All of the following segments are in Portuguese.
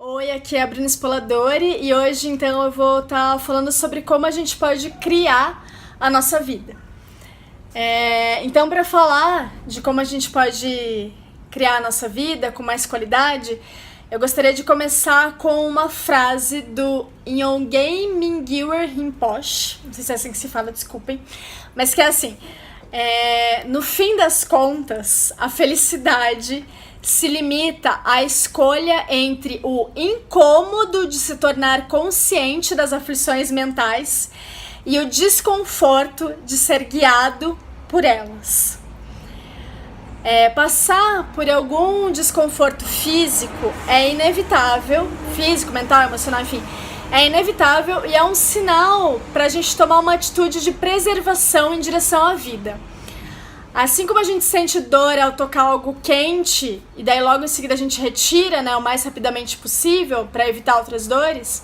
Oi, aqui é a Bruna Spoladori e hoje então eu vou estar falando sobre como a gente pode criar a nossa vida. Então, para falar de como a gente pode criar a nossa vida com mais qualidade, eu gostaria de começar com uma frase do Yongey Mingyur Rinpoche, não sei se é assim que se fala, desculpem, mas que é assim: no fim das contas, a felicidade se limita à escolha entre o incômodo de se tornar consciente das aflições mentais e o desconforto de ser guiado por elas. Passar por algum desconforto físico é inevitável, físico, mental, emocional, enfim, é inevitável e é um sinal para a gente tomar uma atitude de preservação em direção à vida. Assim como a gente sente dor ao tocar algo quente e daí logo em seguida a gente retira, né, o mais rapidamente possível para evitar outras dores,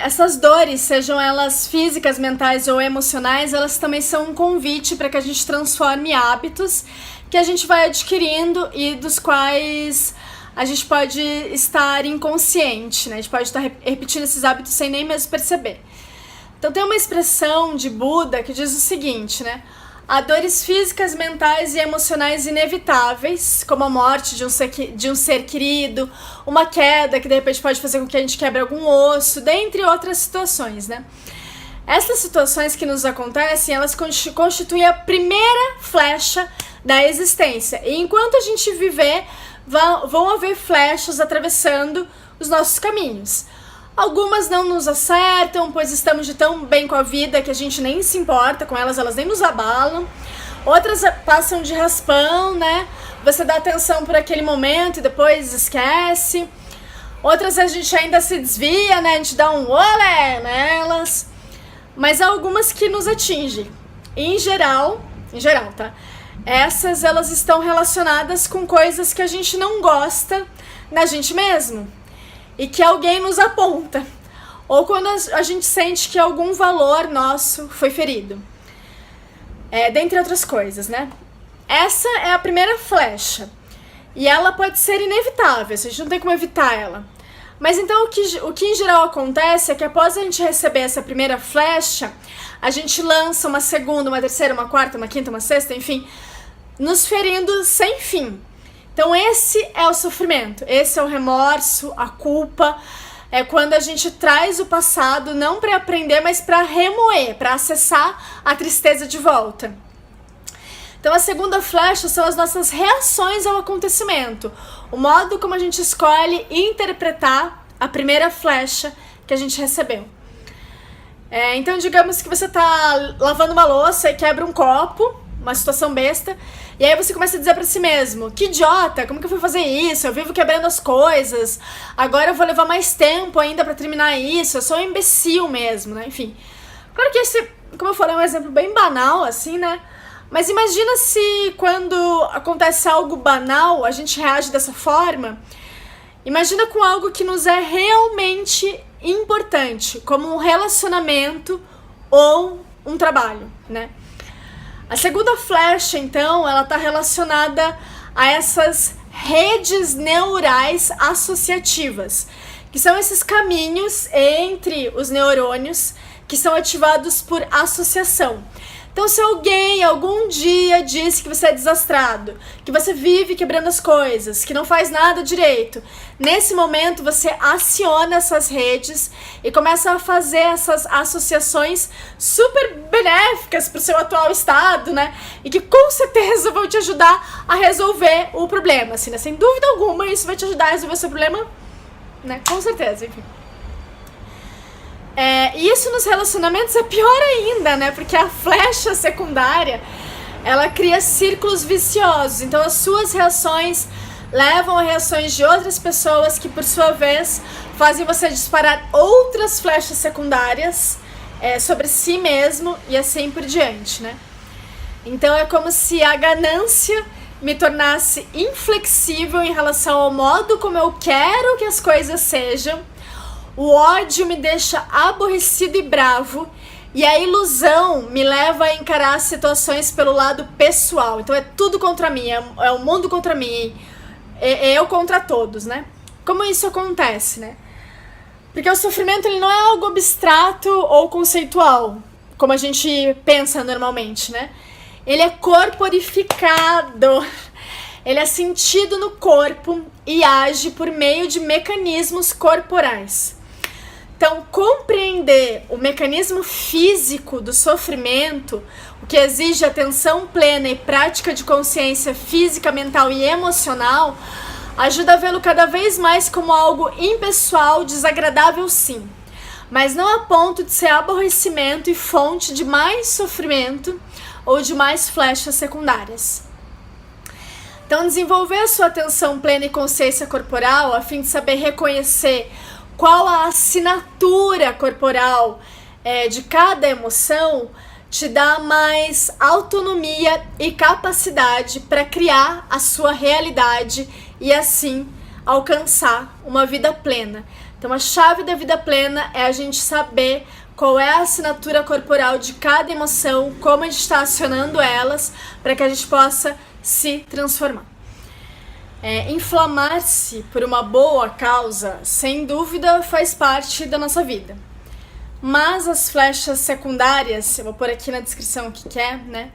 essas dores, sejam elas físicas, mentais ou emocionais, elas também são um convite para que a gente transforme hábitos que a gente vai adquirindo e dos quais a gente pode estar inconsciente, né? A gente pode estar repetindo esses hábitos sem nem mesmo perceber. Então tem uma expressão de Buda que diz o seguinte, né? Há dores físicas, mentais e emocionais inevitáveis, como a morte de um ser querido, uma queda que de repente pode fazer com que a gente quebre algum osso, dentre outras situações, né? Essas situações que nos acontecem, elas constituem a primeira flecha da existência. E enquanto a gente viver, vão haver flechas atravessando os nossos caminhos. Algumas não nos acertam, pois estamos de tão bem com a vida que a gente nem se importa com elas, elas nem nos abalam. Outras passam de raspão, né? Você dá atenção por aquele momento e depois esquece. Outras a gente ainda se desvia, né? A gente dá um olé nelas. Mas há algumas que nos atingem. Em geral, tá? Elas estão relacionadas com coisas que a gente não gosta na gente mesmo e que alguém nos aponta, ou quando a gente sente que algum valor nosso foi ferido, dentre outras coisas, né? Essa é a primeira flecha e ela pode ser inevitável, a gente não tem como evitar ela. Mas então o que em geral acontece é que após a gente receber essa primeira flecha, a gente lança uma segunda, uma terceira, uma quarta, uma quinta, uma sexta, enfim, nos ferindo sem fim. Então esse é o sofrimento, esse é o remorso, a culpa, é quando a gente traz o passado não para aprender, mas para remoer, para acessar a tristeza de volta. Então a segunda flecha são as nossas reações ao acontecimento, o modo como a gente escolhe interpretar a primeira flecha que a gente recebeu. Então digamos que você está lavando uma louça e quebra um copo, uma situação besta, e aí você começa a dizer pra si mesmo: que idiota, como que eu fui fazer isso? Eu vivo quebrando as coisas, agora eu vou levar mais tempo ainda pra terminar isso, eu sou um imbecil mesmo, né? Enfim, claro que esse, como eu falei, é um exemplo bem banal, assim, né? Mas imagina se quando acontece algo banal, a gente reage dessa forma. Imagina com algo que nos é realmente importante, como um relacionamento ou um trabalho, né? A segunda flecha, então, ela está relacionada a essas redes neurais associativas, que são esses caminhos entre os neurônios que são ativados por associação. Então, se alguém algum dia disse que você é desastrado, que você vive quebrando as coisas, que não faz nada direito, nesse momento você aciona essas redes e começa a fazer essas associações super benéficas para o seu atual estado, né? E que com certeza vão te ajudar a resolver o problema, assim, né? Sem dúvida alguma, isso vai te ajudar a resolver o seu problema, né? Com certeza, enfim. E isso nos relacionamentos é pior ainda, né? Porque a flecha secundária, ela cria círculos viciosos. Então as suas reações levam a reações de outras pessoas que, por sua vez, fazem você disparar outras flechas secundárias sobre si mesmo e assim por diante, né? Então é como se a ganância me tornasse inflexível em relação ao modo como eu quero que as coisas sejam. O ódio me deixa aborrecido e bravo E a ilusão me leva a encarar as situações pelo lado pessoal. Então é tudo contra mim, é o mundo contra mim, é eu contra todos, né? Como isso acontece, né? Porque o sofrimento ele não é algo abstrato ou conceitual, como a gente pensa normalmente, né? Ele é corporificado, ele é sentido no corpo e age por meio de mecanismos corporais. Então, compreender o mecanismo físico do sofrimento, o que exige atenção plena e prática de consciência física, mental e emocional, ajuda a vê-lo cada vez mais como algo impessoal, desagradável sim, mas não a ponto de ser aborrecimento e fonte de mais sofrimento ou de mais flechas secundárias. Então, desenvolver a sua atenção plena e consciência corporal, a fim de saber reconhecer qual a assinatura corporal de cada emoção, te dá mais autonomia e capacidade para criar a sua realidade e assim alcançar uma vida plena. Então a chave da vida plena é a gente saber qual é a assinatura corporal de cada emoção, como a gente está acionando elas, para que a gente possa se transformar. Inflamar-se por uma boa causa, sem dúvida, faz parte da nossa vida. Mas as flechas secundárias, eu vou pôr aqui na descrição o que é, né?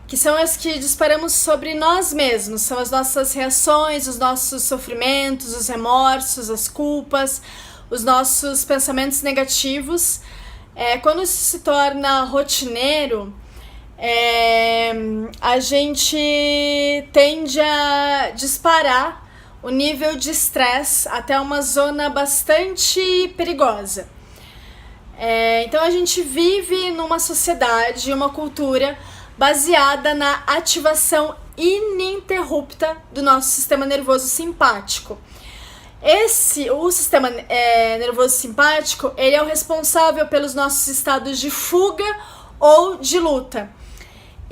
Que são as que disparamos sobre nós mesmos, são as nossas reações, os nossos sofrimentos, os remorsos, as culpas, os nossos pensamentos negativos. Quando isso se torna rotineiro, a gente tende a disparar o nível de estresse até uma zona bastante perigosa. Então a gente vive numa sociedade, uma cultura baseada na ativação ininterrupta do nosso sistema nervoso simpático. O sistema nervoso simpático, ele é o responsável pelos nossos estados de fuga ou de luta.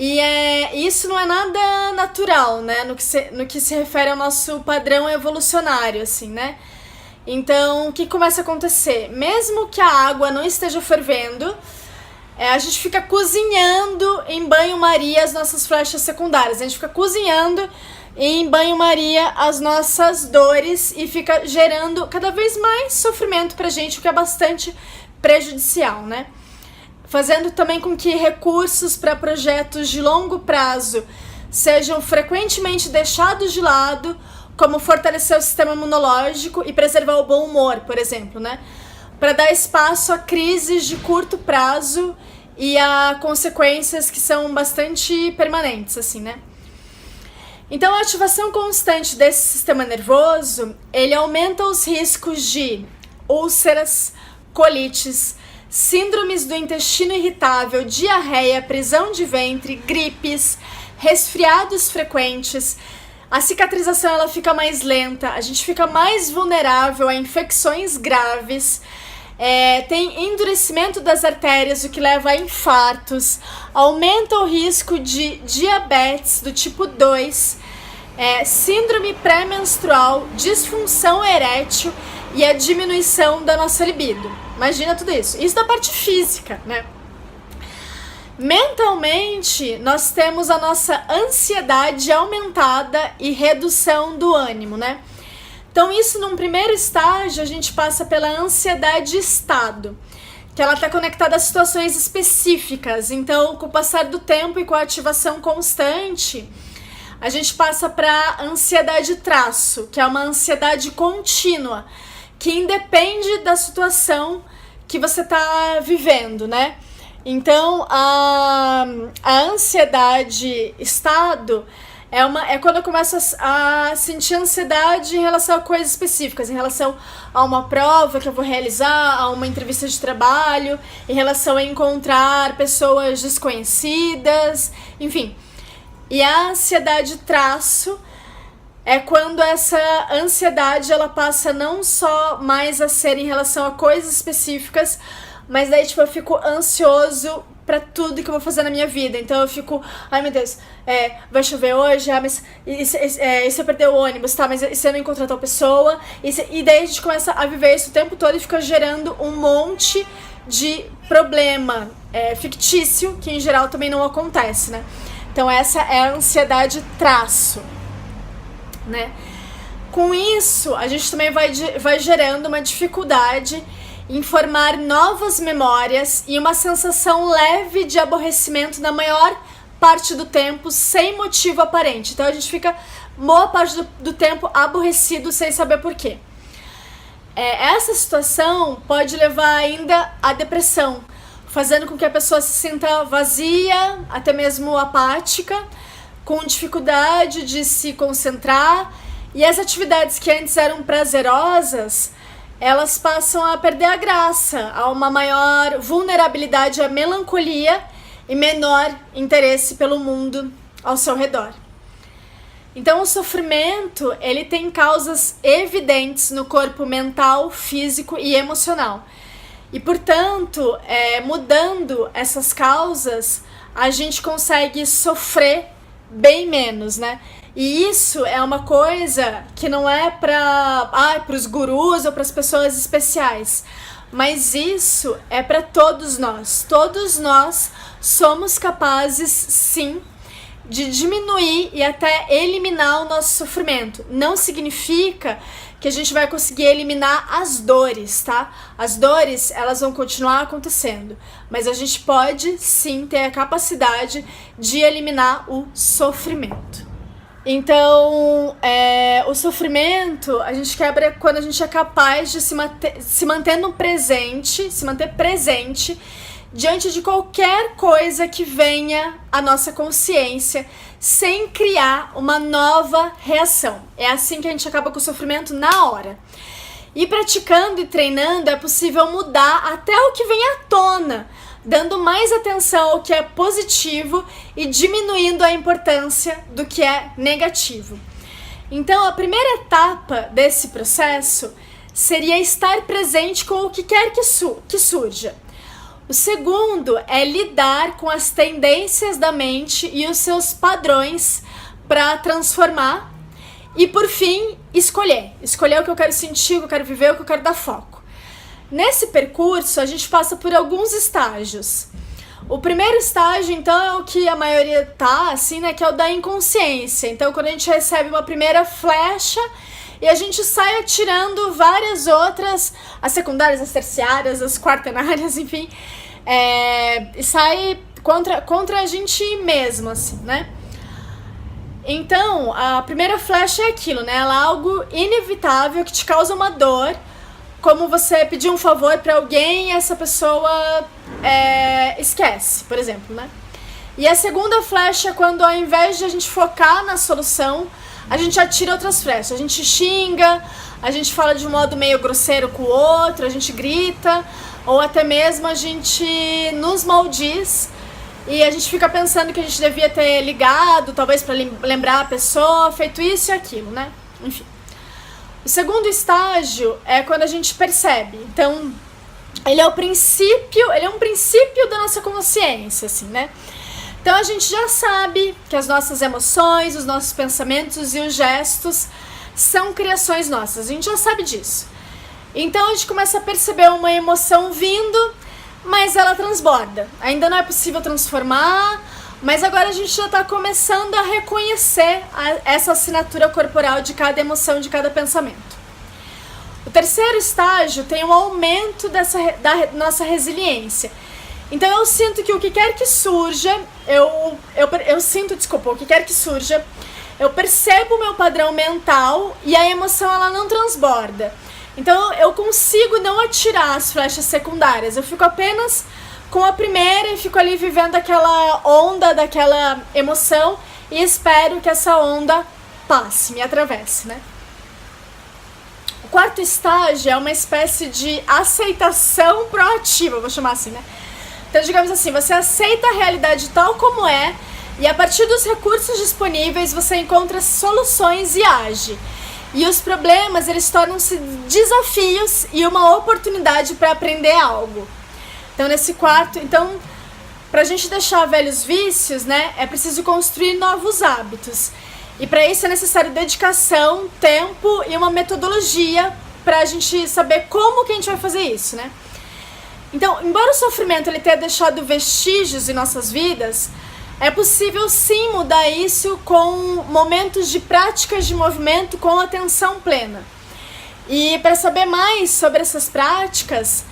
E isso não é nada natural, né? No que se refere ao nosso padrão evolucionário, assim, né? Então, o que começa a acontecer? Mesmo que a água não esteja fervendo, a gente fica cozinhando em banho-maria as nossas flechas secundárias. A gente fica cozinhando em banho-maria as nossas dores e fica gerando cada vez mais sofrimento pra gente, o que é bastante prejudicial, né? Fazendo também com que recursos para projetos de longo prazo sejam frequentemente deixados de lado, como fortalecer o sistema imunológico e preservar o bom humor, por exemplo, né? Para dar espaço a crises de curto prazo e a consequências que são bastante permanentes, assim, né? Então, a ativação constante desse sistema nervoso, ele aumenta os riscos de úlceras, colites, síndromes do intestino irritável, diarreia, prisão de ventre, gripes, resfriados frequentes. A cicatrização ela fica mais lenta, a gente fica mais vulnerável a infecções graves, tem endurecimento das artérias, o que leva a infartos, aumenta o risco de diabetes do tipo 2, síndrome pré-menstrual, disfunção erétil e a diminuição da nossa libido. Imagina tudo isso. Isso da parte física, né? Mentalmente, nós temos a nossa ansiedade aumentada e redução do ânimo, né? Então, isso num primeiro estágio, a gente passa pela ansiedade estado, que ela está conectada a situações específicas. Então, com o passar do tempo e com a ativação constante, a gente passa para ansiedade traço, que é uma ansiedade contínua, que independe da situação que você está vivendo, né? Então, a ansiedade estado é quando eu começo a sentir ansiedade em relação a coisas específicas, em relação a uma prova que eu vou realizar, a uma entrevista de trabalho, em relação a encontrar pessoas desconhecidas, enfim. E a ansiedade traço é quando essa ansiedade ela passa não só mais a ser em relação a coisas específicas, mas daí tipo eu fico ansioso pra tudo que eu vou fazer na minha vida. Então eu fico, ai meu Deus, vai chover hoje, mas e se eu perder o ônibus, tá? Mas e se eu não encontrar tal pessoa? E daí a gente começa a viver isso o tempo todo e fica gerando um monte de problema fictício, que em geral também não acontece, né? Então essa é a ansiedade traço, né? Com isso, a gente também vai gerando uma dificuldade em formar novas memórias e uma sensação leve de aborrecimento na maior parte do tempo, sem motivo aparente. Então a gente fica boa parte do tempo aborrecido sem saber por quê. Essa situação pode levar ainda à depressão, fazendo com que a pessoa se sinta vazia, até mesmo apática, com dificuldade de se concentrar, e as atividades que antes eram prazerosas, elas passam a perder a graça, a uma maior vulnerabilidade à melancolia e menor interesse pelo mundo ao seu redor. Então o sofrimento, ele tem causas evidentes no corpo mental, físico e emocional. E, portanto, mudando essas causas, a gente consegue sofrer bem menos, né? E isso é uma coisa que não é para os gurus ou para as pessoas especiais, mas isso é para todos nós. Todos nós somos capazes, sim, de diminuir e até eliminar o nosso sofrimento. Não significa que a gente vai conseguir eliminar as dores, tá? As dores, elas vão continuar acontecendo, mas a gente pode sim ter a capacidade de eliminar o sofrimento. Então, o sofrimento a gente quebra quando a gente é capaz de se manter presente diante de qualquer coisa que venha à nossa consciência, sem criar uma nova reação. É assim que a gente acaba com o sofrimento na hora. E praticando e treinando é possível mudar até o que vem à tona, dando mais atenção ao que é positivo e diminuindo a importância do que é negativo. Então, a primeira etapa desse processo seria estar presente com o que quer que surja. O segundo é lidar com as tendências da mente e os seus padrões para transformar. E, por fim, escolher o que eu quero sentir, o que eu quero viver, o que eu quero dar foco. Nesse percurso, a gente passa por alguns estágios. O primeiro estágio, então, é o que a maioria tá, assim, né, que é o da inconsciência. Então, quando a gente recebe uma primeira flecha e a gente sai atirando várias outras, as secundárias, as terciárias, as quaternárias, enfim, e sai contra a gente mesmo, assim, né? Então, a primeira flecha é aquilo, né? Ela é algo inevitável que te causa uma dor, como você pedir um favor pra alguém e essa pessoa esquece, por exemplo, né? E a segunda flecha é quando, ao invés de a gente focar na solução, a gente atira outras flechas. A gente xinga, a gente fala de um modo meio grosseiro com o outro, a gente grita, ou até mesmo a gente nos maldiz e a gente fica pensando que a gente devia ter ligado, talvez para lembrar a pessoa, feito isso e aquilo, né? Enfim. O segundo estágio é quando a gente percebe. Então, ele é um princípio da nossa consciência, assim, né? Então a gente já sabe que as nossas emoções, os nossos pensamentos e os gestos são criações nossas. A gente já sabe disso. Então a gente começa a perceber uma emoção vindo, mas ela transborda. Ainda não é possível transformar, mas agora a gente já está começando a reconhecer essa assinatura corporal de cada emoção, de cada pensamento. O terceiro estágio tem um aumento da nossa resiliência. Então eu sinto que o que quer que surja, o que quer que surja, eu percebo o meu padrão mental e a emoção ela não transborda. Então eu consigo não atirar as flechas secundárias, eu fico apenas com a primeira e fico ali vivendo aquela onda daquela emoção e espero que essa onda passe, me atravesse, né? O quarto estágio é uma espécie de aceitação proativa, vou chamar assim, né? Então, digamos assim, você aceita a realidade tal como é e a partir dos recursos disponíveis você encontra soluções e age. E os problemas, eles tornam-se desafios e uma oportunidade para aprender algo. Então, pra gente deixar velhos vícios, né, é preciso construir novos hábitos. E para isso é necessário dedicação, tempo e uma metodologia pra gente saber como que a gente vai fazer isso, né? Então, embora o sofrimento ele tenha deixado vestígios em nossas vidas, é possível sim mudar isso com momentos de práticas de movimento com atenção plena. E para saber mais sobre essas práticas,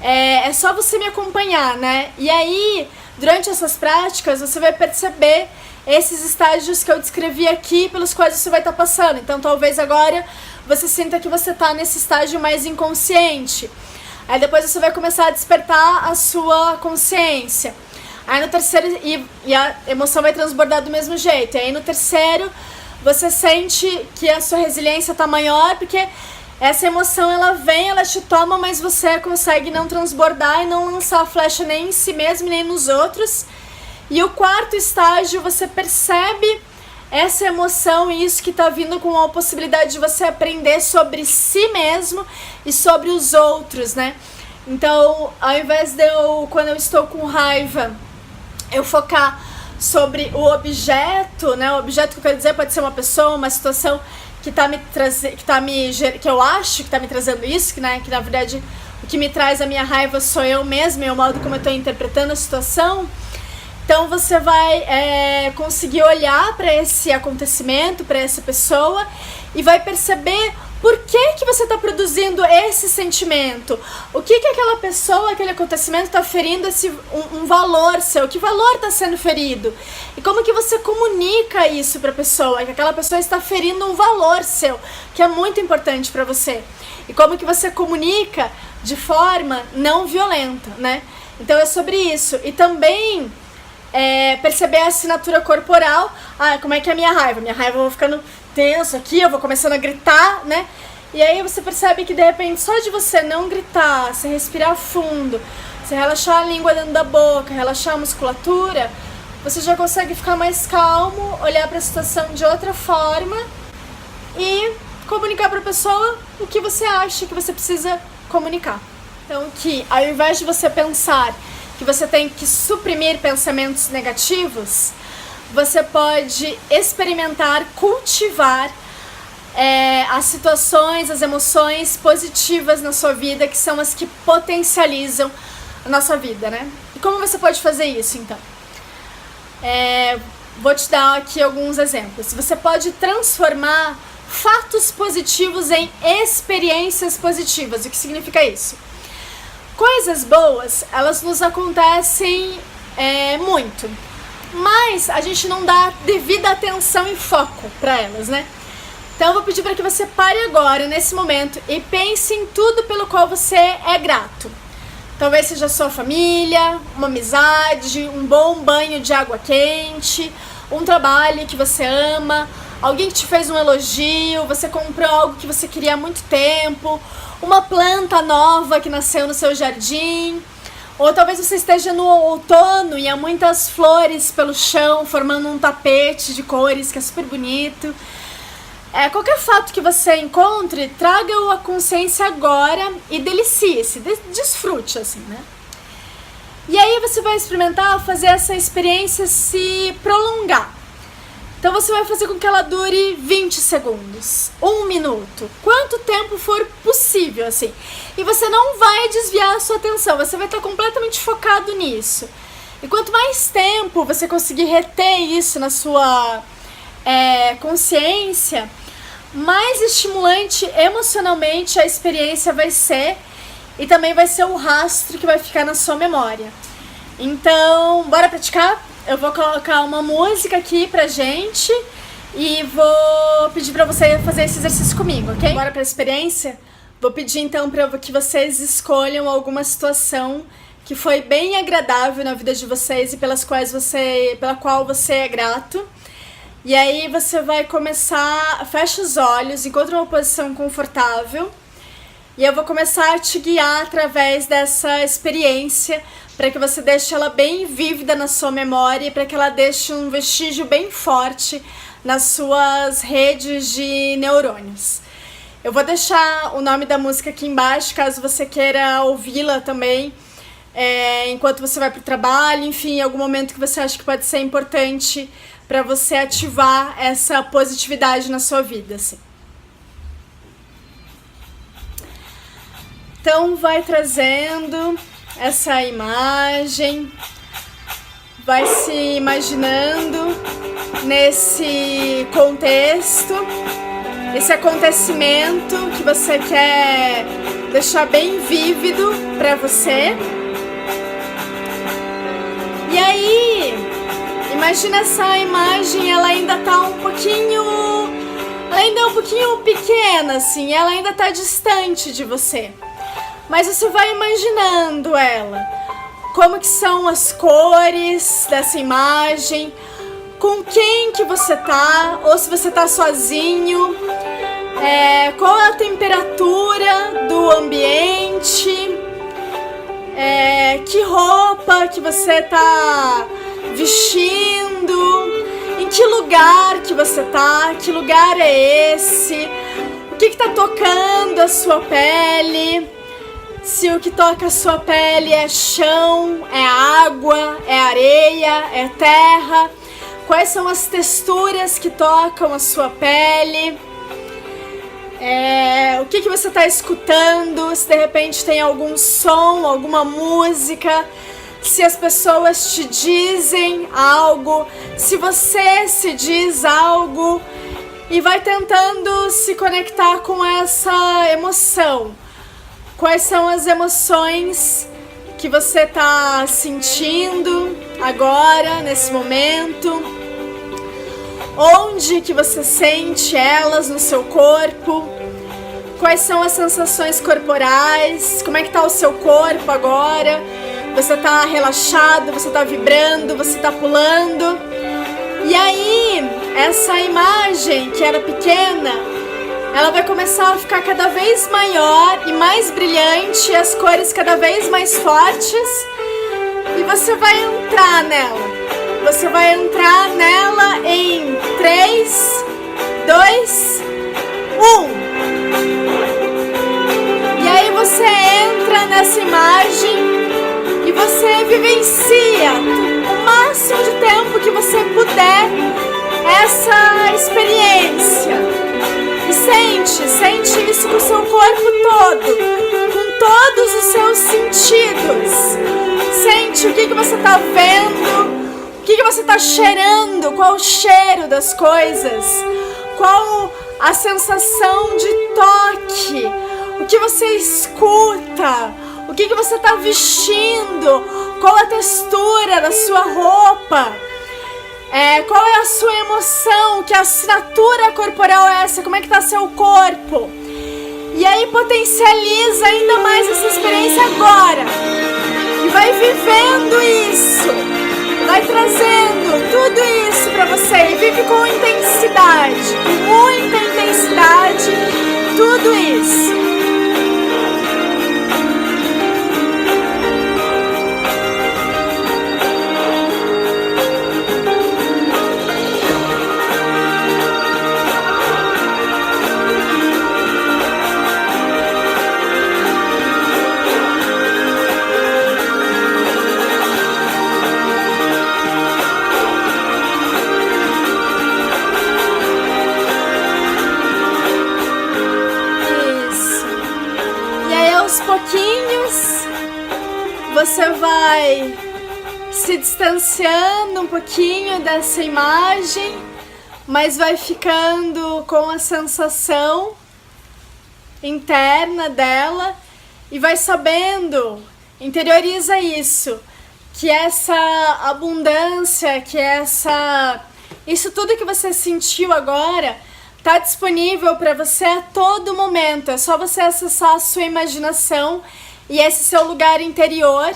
é só você me acompanhar, né? E aí, durante essas práticas, você vai perceber esses estágios que eu descrevi aqui, pelos quais você vai estar passando. Então, talvez agora você sinta que você está nesse estágio mais inconsciente. Aí depois você vai começar a despertar a sua consciência. Aí no terceiro, e a emoção vai transbordar do mesmo jeito. E aí no terceiro, você sente que a sua resiliência está maior, porque essa emoção ela vem, ela te toma, mas você consegue não transbordar e não lançar a flecha nem em si mesmo, nem nos outros. E o quarto estágio, você percebe essa emoção e isso que está vindo com a possibilidade de você aprender sobre si mesmo e sobre os outros, né? Então, ao invés de quando eu estou com raiva, eu focar sobre o objeto, né? O objeto que eu quero dizer pode ser uma pessoa, uma situação que que eu acho que tá me trazendo isso, né? Que na verdade o que me traz a minha raiva sou eu mesma e o modo como eu estou interpretando a situação. Então você vai conseguir olhar para esse acontecimento, para essa pessoa e vai perceber por que você está produzindo esse sentimento. O que aquela pessoa, aquele acontecimento está ferindo um valor seu, que valor está sendo ferido. E como que você comunica isso para a pessoa, que aquela pessoa está ferindo um valor seu, que é muito importante para você. E como que você comunica de forma não violenta, né? Então é sobre isso. E também perceber a assinatura corporal. Como é que é a minha raiva? Minha raiva eu vou ficando tenso aqui, eu vou começando a gritar, né? E aí você percebe que de repente só de você não gritar, você respirar fundo, você relaxar a língua dentro da boca, relaxar a musculatura, você já consegue ficar mais calmo, olhar para a situação de outra forma e comunicar para a pessoa o que você acha que você precisa comunicar. Então que ao invés de você pensar que você tem que suprimir pensamentos negativos, você pode experimentar, cultivar as situações, as emoções positivas na sua vida, que são as que potencializam a nossa vida, né? E como você pode fazer isso, então? Vou te dar aqui alguns exemplos. Você pode transformar fatos positivos em experiências positivas. O que significa isso? Coisas boas, elas nos acontecem muito, mas a gente não dá devida atenção e foco para elas, né? Então eu vou pedir para que você pare agora, nesse momento, e pense em tudo pelo qual você é grato. Talvez seja a sua família, uma amizade, um bom banho de água quente, um trabalho que você ama, alguém que te fez um elogio, você comprou algo que você queria há muito tempo, uma planta nova que nasceu no seu jardim, ou talvez você esteja no outono e há muitas flores pelo chão, formando um tapete de cores que é super bonito. Qualquer fato que você encontre, traga-o à consciência agora e delicie-se, desfrute assim, né? E aí você vai experimentar fazer essa experiência se prolongar. Então você vai fazer com que ela dure 20 segundos, 1 minuto, quanto tempo for possível, assim. E você não vai desviar a sua atenção, você vai estar completamente focado nisso. E quanto mais tempo você conseguir reter isso na sua consciência, mais estimulante emocionalmente a experiência vai ser e também vai ser um rastro que vai ficar na sua memória. Então, bora praticar? Eu vou colocar uma música aqui pra gente e vou pedir pra você fazer esse exercício comigo, ok? Bora pra experiência? Vou pedir então pra que vocês escolham alguma situação que foi bem agradável na vida de vocês e pela qual você é grato. E aí você vai começar, fecha os olhos, encontra uma posição confortável e eu vou começar a te guiar através dessa experiência para que você deixe ela bem vívida na sua memória e para que ela deixe um vestígio bem forte nas suas redes de neurônios. Eu vou deixar o nome da música aqui embaixo, caso você queira ouvi-la também, enquanto você vai para o trabalho, enfim, em algum momento que você acha que pode ser importante para você ativar essa positividade na sua vida, assim. Então vai trazendo essa imagem, vai se imaginando nesse contexto, esse acontecimento que você quer deixar bem vívido para você. E aí, imagina essa imagem, ela ainda tá um pouquinho pequena, assim, ela ainda tá distante de você. Mas você vai imaginando ela, como que são as cores dessa imagem, com quem que você tá, ou se você tá sozinho, qual é a temperatura do ambiente, que roupa que você tá vestindo, em que lugar que você tá, que lugar é esse, o que tá tocando a sua pele, se o que toca a sua pele é chão, é água, é areia, é terra, quais são as texturas que tocam a sua pele, o que você está escutando, se de repente tem algum som, alguma música, se as pessoas te dizem algo, se você se diz algo, e vai tentando se conectar com essa emoção. Quais são as emoções que você está sentindo agora, nesse momento? Onde que você sente elas no seu corpo? Quais são as sensações corporais? Como é que tá o seu corpo agora? Você está relaxado, você está vibrando, você está pulando? E aí, essa imagem que era pequena, ela vai começar a ficar cada vez maior e mais brilhante, as cores cada vez mais fortes, e você vai entrar nela. Você vai entrar nela em 3, 2, 1. E aí você entra nessa imagem e você vivencia o máximo de tempo que você puder essa experiência. E sente isso com o seu corpo todo, com todos os seus sentidos. Sente o que você está vendo, o que você está cheirando, qual o cheiro das coisas, qual a sensação de toque, o que você escuta, o que você está vestindo, qual a textura da sua roupa. Qual é a sua emoção? Que assinatura corporal é essa? Como é que está seu corpo? E aí potencializa ainda mais essa experiência agora. E vai vivendo isso. Vai trazendo tudo isso para você. E vive com intensidade. Com muita intensidade. Tudo isso. Você vai se distanciando um pouquinho dessa imagem, mas vai ficando com a sensação interna dela e vai sabendo, interioriza isso, que essa abundância, que isso tudo que você sentiu agora está disponível para você a todo momento. É só você acessar a sua imaginação e esse seu lugar interior,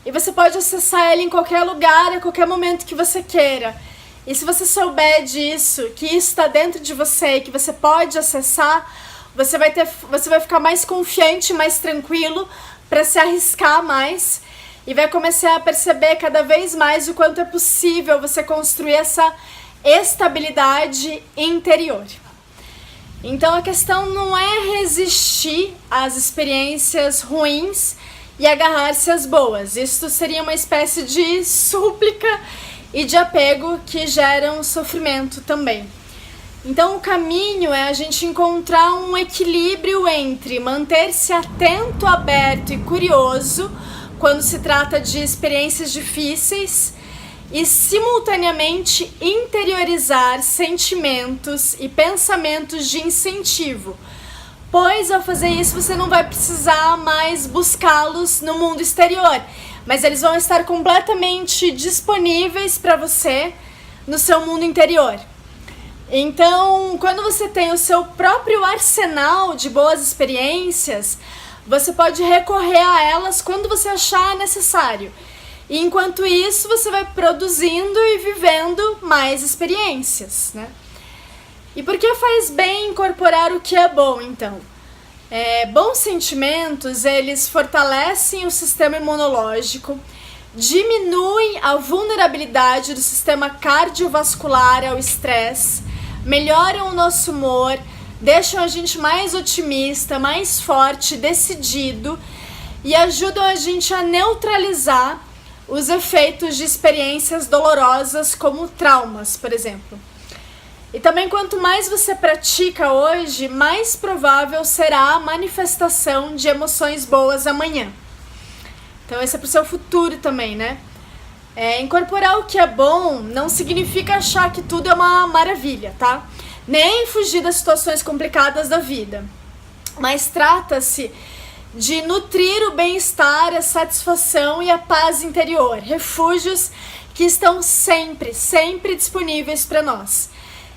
e você pode acessar ele em qualquer lugar, a qualquer momento que você queira. E se você souber disso, que isso está dentro de você e que você pode acessar, você vai ficar mais confiante, mais tranquilo para se arriscar mais, e vai começar a perceber cada vez mais o quanto é possível você construir essa estabilidade interior. Então a questão não é resistir às experiências ruins e agarrar-se às boas. Isso seria uma espécie de súplica e de apego que geram sofrimento também. Então o caminho é a gente encontrar um equilíbrio entre manter-se atento, aberto e curioso quando se trata de experiências difíceis e simultaneamente interiorizar sentimentos e pensamentos de incentivo, pois ao fazer isso você não vai precisar mais buscá-los no mundo exterior, mas eles vão estar completamente disponíveis para você no seu mundo interior. Então, quando você tem o seu próprio arsenal de boas experiências, você pode recorrer a elas quando você achar necessário. E enquanto isso, você vai produzindo e vivendo mais experiências, né? E por que faz bem incorporar o que é bom, então? Bons sentimentos, eles fortalecem o sistema imunológico, diminuem a vulnerabilidade do sistema cardiovascular ao estresse, melhoram o nosso humor, deixam a gente mais otimista, mais forte, decidido e ajudam a gente a neutralizar os efeitos de experiências dolorosas como traumas, por exemplo. E também quanto mais você pratica hoje, mais provável será a manifestação de emoções boas amanhã. Então esse é pro seu futuro também, né? Incorporar o que é bom não significa achar que tudo é uma maravilha, tá? Nem fugir das situações complicadas da vida. Mas trata-se de nutrir o bem-estar, a satisfação e a paz interior. Refúgios que estão sempre disponíveis para nós.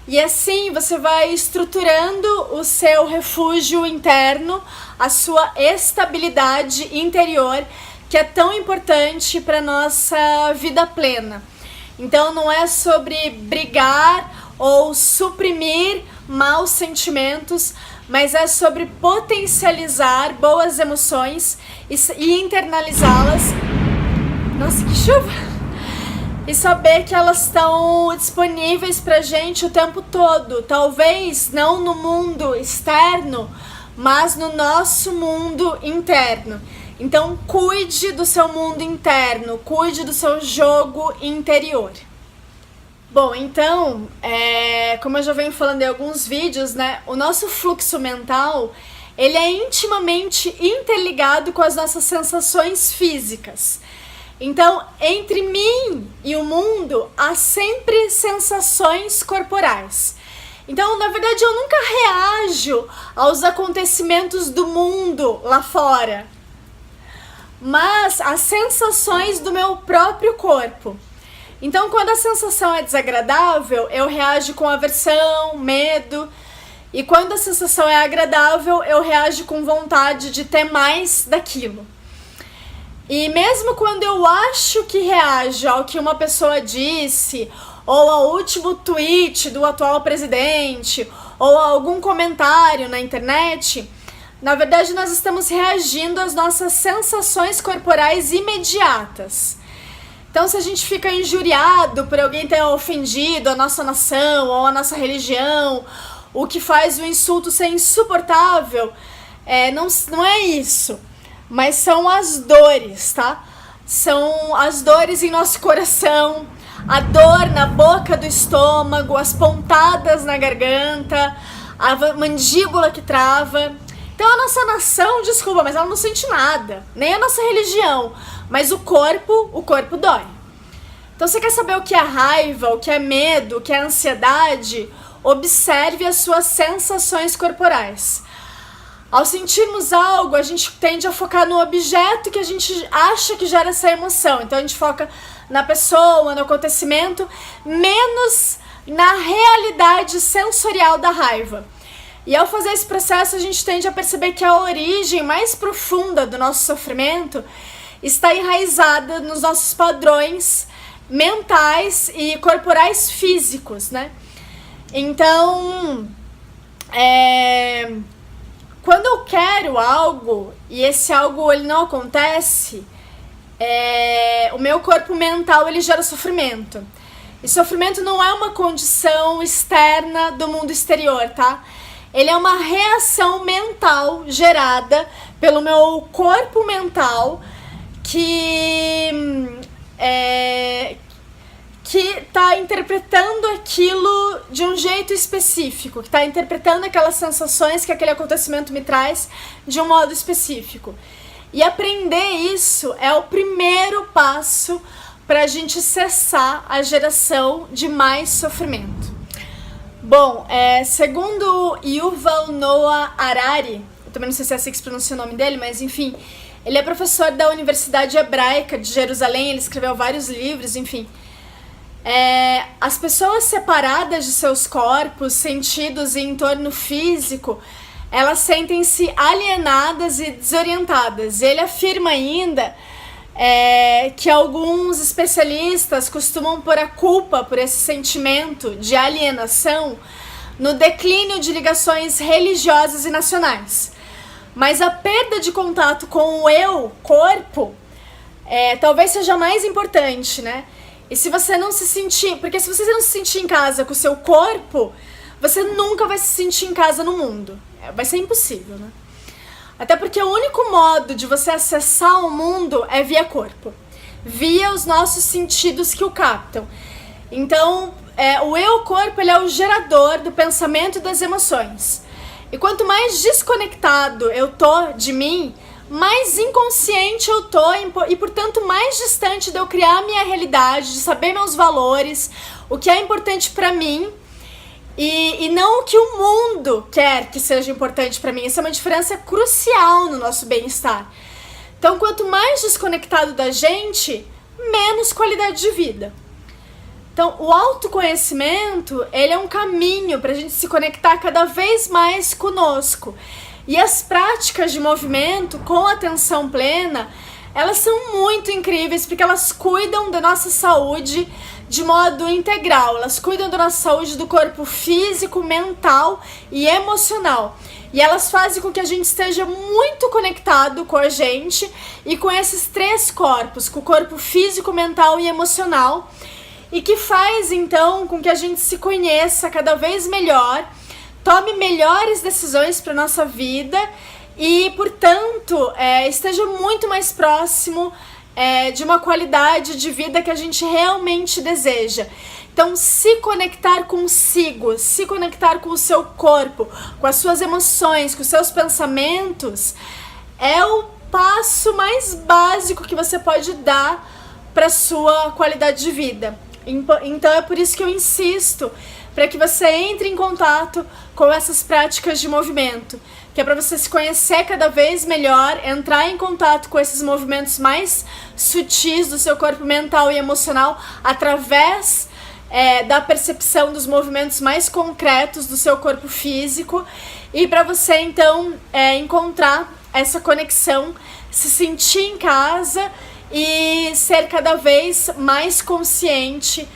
E assim você vai estruturando o seu refúgio interno, a sua estabilidade interior, que é tão importante para nossa vida plena. Então não é sobre brigar ou suprimir maus sentimentos, mas é sobre potencializar boas emoções e internalizá-las. Nossa, que chuva! E saber que elas estão disponíveis pra gente o tempo todo. Talvez não no mundo externo, mas no nosso mundo interno. Então cuide do seu mundo interno, cuide do seu jogo interior. Bom, então, como eu já venho falando em alguns vídeos, né, o nosso fluxo mental, ele é intimamente interligado com as nossas sensações físicas. Então, entre mim e o mundo, há sempre sensações corporais. Então, na verdade, eu nunca reajo aos acontecimentos do mundo lá fora, mas às sensações do meu próprio corpo. Então, quando a sensação é desagradável, eu reajo com aversão, medo. E quando a sensação é agradável, eu reajo com vontade de ter mais daquilo. E mesmo quando eu acho que reajo ao que uma pessoa disse, ou ao último tweet do atual presidente, ou a algum comentário na internet, na verdade nós estamos reagindo às nossas sensações corporais imediatas. Então, se a gente fica injuriado por alguém ter ofendido a nossa nação ou a nossa religião, o que faz o insulto ser insuportável, não é isso. Mas são as dores, tá? São as dores em nosso coração, a dor na boca do estômago, as pontadas na garganta, a mandíbula que trava. Então a nossa nação, desculpa, mas ela não sente nada, nem a nossa religião, mas o corpo dói. Então você quer saber o que é raiva, o que é medo, o que é ansiedade? Observe as suas sensações corporais. Ao sentirmos algo, a gente tende a focar no objeto que a gente acha que gera essa emoção. Então a gente foca na pessoa, no acontecimento, menos na realidade sensorial da raiva. E ao fazer esse processo, a gente tende a perceber que a origem mais profunda do nosso sofrimento está enraizada nos nossos padrões mentais e corporais físicos, né? Então, quando eu quero algo e esse algo ele não acontece, o meu corpo mental ele gera sofrimento. E sofrimento não é uma condição externa do mundo exterior, tá? Ele é uma reação mental gerada pelo meu corpo mental que está interpretando aquilo de um jeito específico, que está interpretando aquelas sensações que aquele acontecimento me traz de um modo específico. E aprender isso é o primeiro passo para a gente cessar a geração de mais sofrimento. Bom, segundo Yuval Noah Harari, eu também não sei se é assim que se pronuncia o nome dele, mas enfim, ele é professor da Universidade Hebraica de Jerusalém, ele escreveu vários livros, enfim. As pessoas separadas de seus corpos, sentidos e entorno físico, elas sentem-se alienadas e desorientadas. Ele afirma ainda que alguns especialistas costumam pôr a culpa por esse sentimento de alienação no declínio de ligações religiosas e nacionais. Mas a perda de contato com o eu, corpo, talvez seja mais importante, né? E se você não se sentir... Porque se você não se sentir em casa com o seu corpo, você nunca vai se sentir em casa no mundo. Vai ser impossível, né? Até porque o único modo de você acessar o mundo é via corpo. Via os nossos sentidos que o captam. Então, o eu-corpo, ele é o gerador do pensamento e das emoções. E quanto mais desconectado eu tô de mim, mais inconsciente eu tô e, portanto, mais distante de eu criar a minha realidade, de saber meus valores, o que é importante pra mim e não o que o mundo quer que seja importante pra mim. Isso é uma diferença crucial no nosso bem-estar. Então, quanto mais desconectado da gente, menos qualidade de vida. Então, o autoconhecimento, ele é um caminho pra gente se conectar cada vez mais conosco. E as práticas de movimento com atenção plena, elas são muito incríveis porque elas cuidam da nossa saúde de modo integral. Elas cuidam da nossa saúde do corpo físico, mental e emocional. E elas fazem com que a gente esteja muito conectado com a gente e com esses três corpos, com o corpo físico, mental e emocional. E que faz, então, com que a gente se conheça cada vez melhor, tome melhores decisões para nossa vida e, portanto, esteja muito mais próximo de uma qualidade de vida que a gente realmente deseja. Então, se conectar consigo, se conectar com o seu corpo, com as suas emoções, com os seus pensamentos, é o passo mais básico que você pode dar para a sua qualidade de vida. Então, é por isso que eu insisto para que você entre em contato com essas práticas de movimento, que é para você se conhecer cada vez melhor, entrar em contato com esses movimentos mais sutis do seu corpo mental e emocional através da percepção dos movimentos mais concretos do seu corpo físico e para você então encontrar essa conexão, se sentir em casa e ser cada vez mais consciente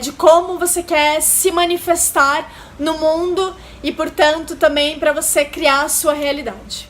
de como você quer se manifestar no mundo e, portanto, também para você criar a sua realidade.